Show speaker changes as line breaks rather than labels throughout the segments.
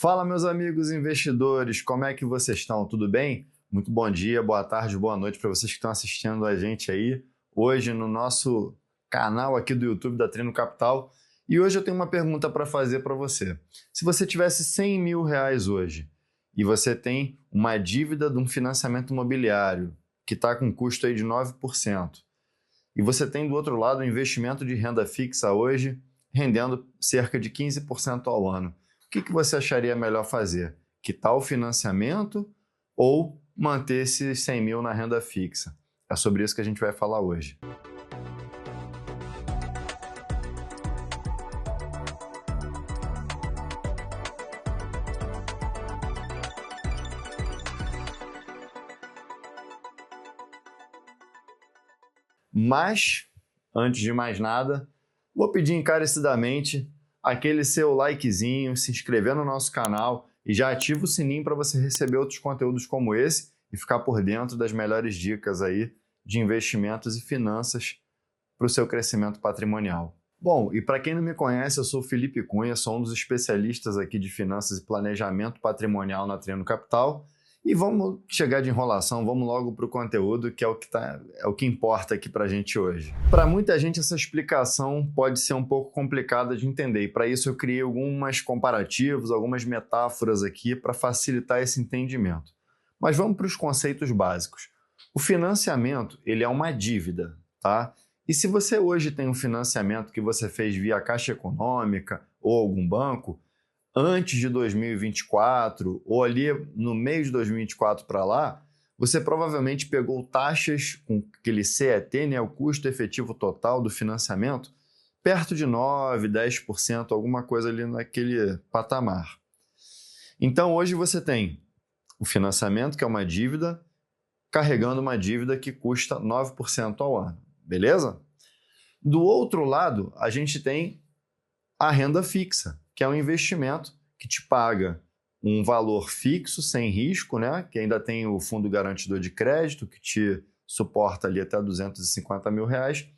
Fala, meus amigos investidores, como é que vocês estão? Tudo bem? Muito bom dia, boa tarde, boa noite para vocês que estão assistindo a gente aí hoje no nosso canal aqui do YouTube da Trino Capital. E hoje eu tenho uma pergunta para fazer para você. Se você tivesse 100 mil reais hoje e você tem uma dívida de um financiamento imobiliário que está com custo aí de 9%, e você tem do outro lado um investimento de renda fixa hoje rendendo cerca de 15% ao ano, o que você acharia melhor fazer? Quitar o financiamento ou manter esses 100 mil na renda fixa? É sobre isso que a gente vai falar hoje. Mas, antes de mais nada, vou pedir encarecidamente aquele seu likezinho, se inscrever no nosso canal e já ativa o sininho para você receber outros conteúdos como esse e ficar por dentro das melhores dicas aí de investimentos e finanças para o seu crescimento patrimonial. Bom, e para quem não me conhece, eu sou o Felipe Cunha, sou um dos especialistas aqui de finanças e planejamento patrimonial na Trino Capital. E vamos chegar de enrolação, vamos logo para o conteúdo, que é o que importa aqui para a gente hoje. Para muita gente, essa explicação pode ser um pouco complicada de entender, e para isso eu criei algumas comparativos, algumas metáforas aqui para facilitar esse entendimento. Mas vamos para os conceitos básicos. O financiamento, ele é uma dívida, tá? E se você hoje tem um financiamento que você fez via Caixa Econômica ou algum banco, antes de 2024 ou ali no mês de 2024 para lá, você provavelmente pegou taxas com aquele CET, né, o custo efetivo total do financiamento, perto de 9%, 10%, alguma coisa ali naquele patamar. Então hoje você tem o financiamento, que é uma dívida, carregando uma dívida que custa 9% ao ano, beleza? Do outro lado, a gente tem a renda fixa, que é um investimento que te paga um valor fixo, sem risco, né? Que ainda tem o fundo garantidor de crédito, que te suporta ali até 250 mil reais.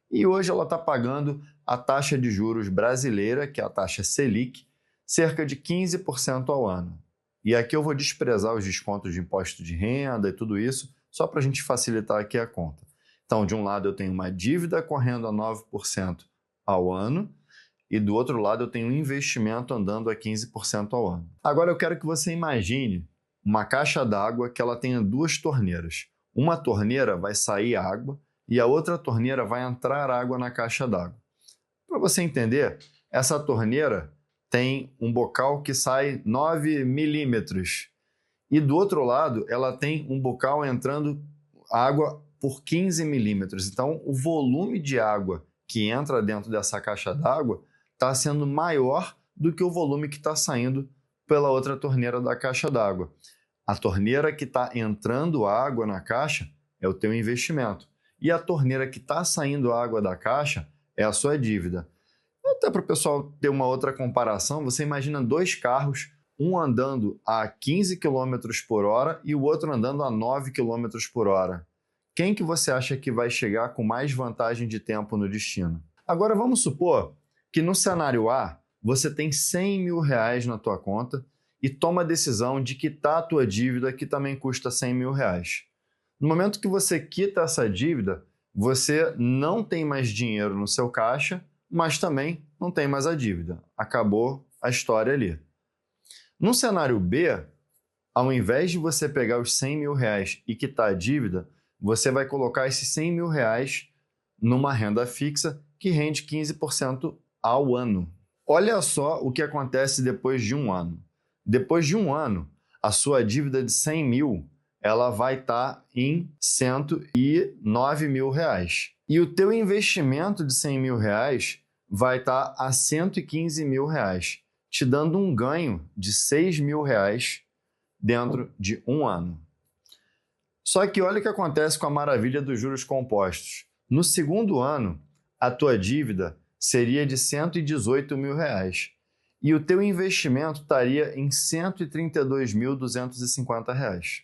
E hoje ela está pagando a taxa de juros brasileira, que é a taxa Selic, cerca de 15% ao ano. E aqui eu vou desprezar os descontos de imposto de renda e tudo isso, só para a gente facilitar aqui a conta. Então, de um lado eu tenho uma dívida correndo a 9% ao ano, e do outro lado eu tenho um investimento andando a 15% ao ano. Agora eu quero que você imagine uma caixa d'água que ela tenha duas torneiras. Uma torneira vai sair água e a outra torneira vai entrar água na caixa d'água. Para você entender, essa torneira tem um bocal que sai 9 milímetros e do outro lado ela tem um bocal entrando água por 15 milímetros. Então o volume de água que entra dentro dessa caixa d'água está sendo maior do que o volume que está saindo pela outra torneira da caixa d'água. A torneira que está entrando água na caixa é o teu investimento. E a torneira que está saindo água da caixa é a sua dívida. Até para o pessoal ter uma outra comparação, você imagina dois carros, um andando a 15 km por hora e o outro andando a 9 km por hora. Quem que você acha que vai chegar com mais vantagem de tempo no destino? Agora vamos supor que no cenário A, você tem 100 mil reais na tua conta e toma a decisão de quitar a tua dívida, que também custa 100 mil reais. No momento que você quita essa dívida, você não tem mais dinheiro no seu caixa, mas também não tem mais a dívida. Acabou a história ali. No cenário B, ao invés de você pegar os 100 mil reais e quitar a dívida, você vai colocar esses 100 mil reais numa renda fixa que rende 15% ao ano. Olha só o que acontece depois de um ano. Depois de um ano, a sua dívida de 100 mil ela vai estar em 109 mil reais. E o teu investimento de 100 mil reais vai estar a 115 mil reais, te dando um ganho de 6 mil reais dentro de um ano. Só que olha o que acontece com a maravilha dos juros compostos. No segundo ano, a tua dívida seria de 118 mil reais e o teu investimento estaria em 132.250 reais.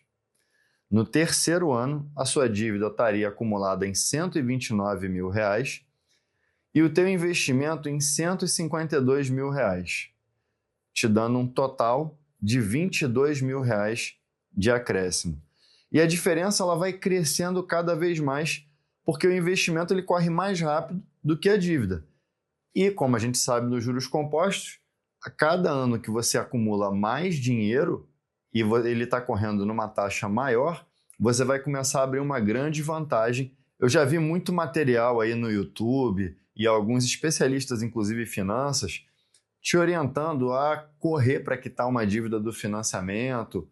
No terceiro ano, a sua dívida estaria acumulada em 129 mil reais e o teu investimento em 152 mil reais, te dando um total de R$ 22 mil de acréscimo. E a diferença ela vai crescendo cada vez mais, porque o investimento ele corre mais rápido do que a dívida. E como a gente sabe nos juros compostos, a cada ano que você acumula mais dinheiro e ele está correndo numa taxa maior, você vai começar a abrir uma grande vantagem. Eu já vi muito material aí no YouTube e alguns especialistas, inclusive em finanças, te orientando a correr para quitar uma dívida do financiamento.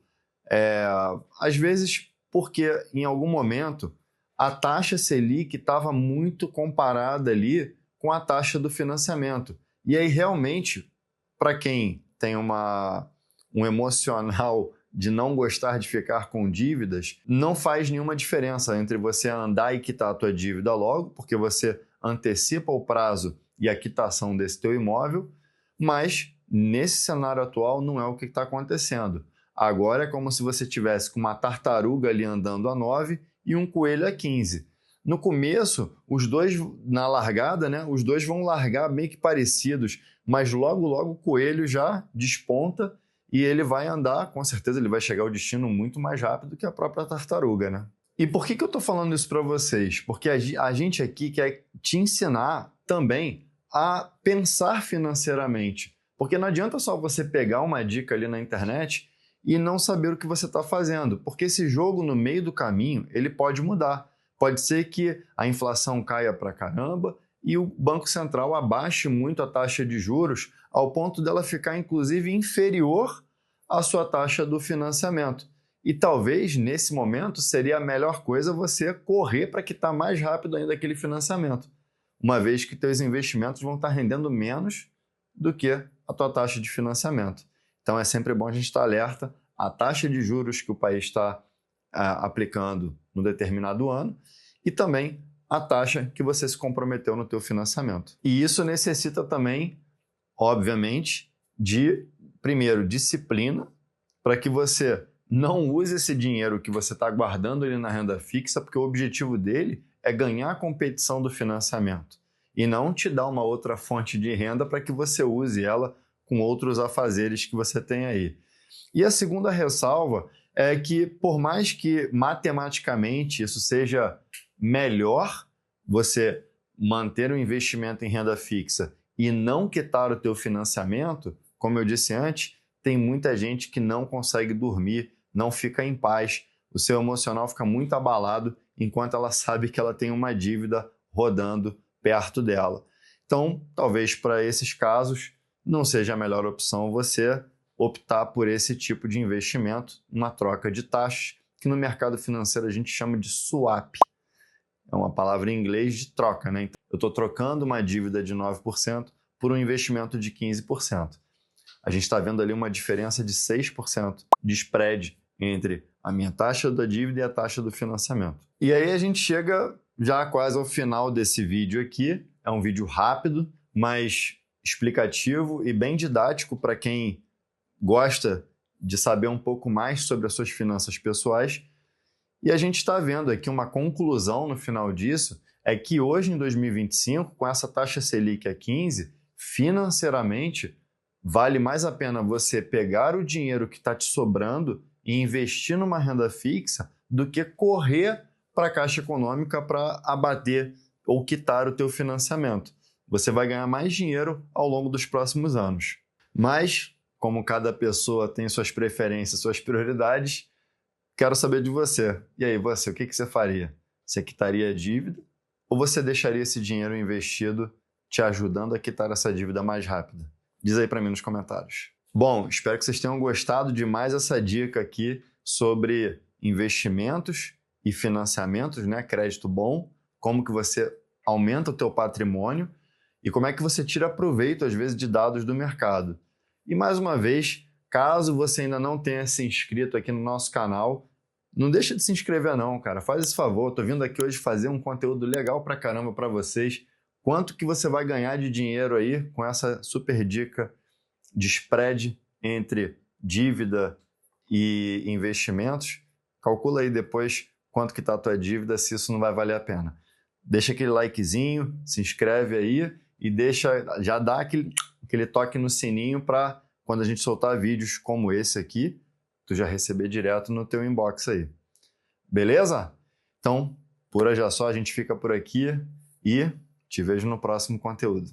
Às vezes porque em algum momento a taxa Selic estava muito comparada ali com a taxa do financiamento. E aí realmente, para quem tem um emocional de não gostar de ficar com dívidas, não faz nenhuma diferença entre você andar e quitar a tua dívida logo, porque você antecipa o prazo e a quitação desse teu imóvel, mas nesse cenário atual não é o que está acontecendo. Agora é como se você tivesse com uma tartaruga ali andando a 9 e um coelho a 15. No começo, os dois, na largada, né, os dois vão largar meio que parecidos, mas logo o coelho já desponta e ele vai andar, com certeza ele vai chegar ao destino muito mais rápido que a própria tartaruga, né? E por que eu estou falando isso para vocês? Porque a gente aqui quer te ensinar também a pensar financeiramente. Porque não adianta só você pegar uma dica ali na internet e não saber o que você está fazendo. Porque esse jogo no meio do caminho, ele pode mudar. Pode ser que a inflação caia para caramba e o Banco Central abaixe muito a taxa de juros ao ponto dela ficar, inclusive, inferior à sua taxa do financiamento. E talvez, nesse momento, seria a melhor coisa você correr para quitar mais rápido ainda aquele financiamento, uma vez que teus investimentos vão estar rendendo menos do que a tua taxa de financiamento. Então, é sempre bom a gente estar alerta à taxa de juros que o país está aplicando no determinado ano e também a taxa que você se comprometeu no teu financiamento. E isso necessita também, obviamente, de, primeiro, disciplina, para que você não use esse dinheiro que você está guardando ali na renda fixa, porque o objetivo dele é ganhar a competição do financiamento e não te dar uma outra fonte de renda para que você use ela com outros afazeres que você tem aí. E a segunda ressalva é que, por mais que matematicamente isso seja melhor, você manter o investimento em renda fixa e não quitar o teu financiamento, como eu disse antes, tem muita gente que não consegue dormir, não fica em paz, o seu emocional fica muito abalado enquanto ela sabe que ela tem uma dívida rodando perto dela. Então, talvez para esses casos não seja a melhor opção você optar por esse tipo de investimento, uma troca de taxas, que no mercado financeiro a gente chama de swap. É uma palavra em inglês de troca, né? Então, eu estou trocando uma dívida de 9% por um investimento de 15%. A gente está vendo ali uma diferença de 6% de spread entre a minha taxa da dívida e a taxa do financiamento. E aí a gente chega já quase ao final desse vídeo aqui. É um vídeo rápido, mas explicativo e bem didático para quem gosta de saber um pouco mais sobre as suas finanças pessoais. E a gente está vendo aqui uma conclusão no final disso, é que hoje em 2025, com essa taxa Selic a 15, financeiramente vale mais a pena você pegar o dinheiro que está te sobrando e investir numa renda fixa do que correr para a Caixa Econômica para abater ou quitar o teu financiamento. Você vai ganhar mais dinheiro ao longo dos próximos anos. Mas, como cada pessoa tem suas preferências, suas prioridades, quero saber de você. E aí, você, o que você faria? Você quitaria a dívida ou você deixaria esse dinheiro investido te ajudando a quitar essa dívida mais rápida? Diz aí para mim nos comentários. Bom, espero que vocês tenham gostado de mais essa dica aqui sobre investimentos e financiamentos, né? Crédito bom, como que você aumenta o teu patrimônio e como é que você tira proveito, às vezes, de dados do mercado. E, mais uma vez, caso você ainda não tenha se inscrito aqui no nosso canal, não deixa de se inscrever não, cara. Faz esse favor, tô vindo aqui hoje fazer um conteúdo legal pra caramba para vocês. Quanto que você vai ganhar de dinheiro aí com essa super dica de spread entre dívida e investimentos? Calcula aí depois quanto que está a tua dívida, se isso não vai valer a pena. Deixa aquele likezinho, se inscreve aí e já dá aquele toque no sininho para quando a gente soltar vídeos como esse aqui, tu já receber direto no teu inbox aí. Beleza? Então, por hoje é só, a gente fica por aqui e te vejo no próximo conteúdo.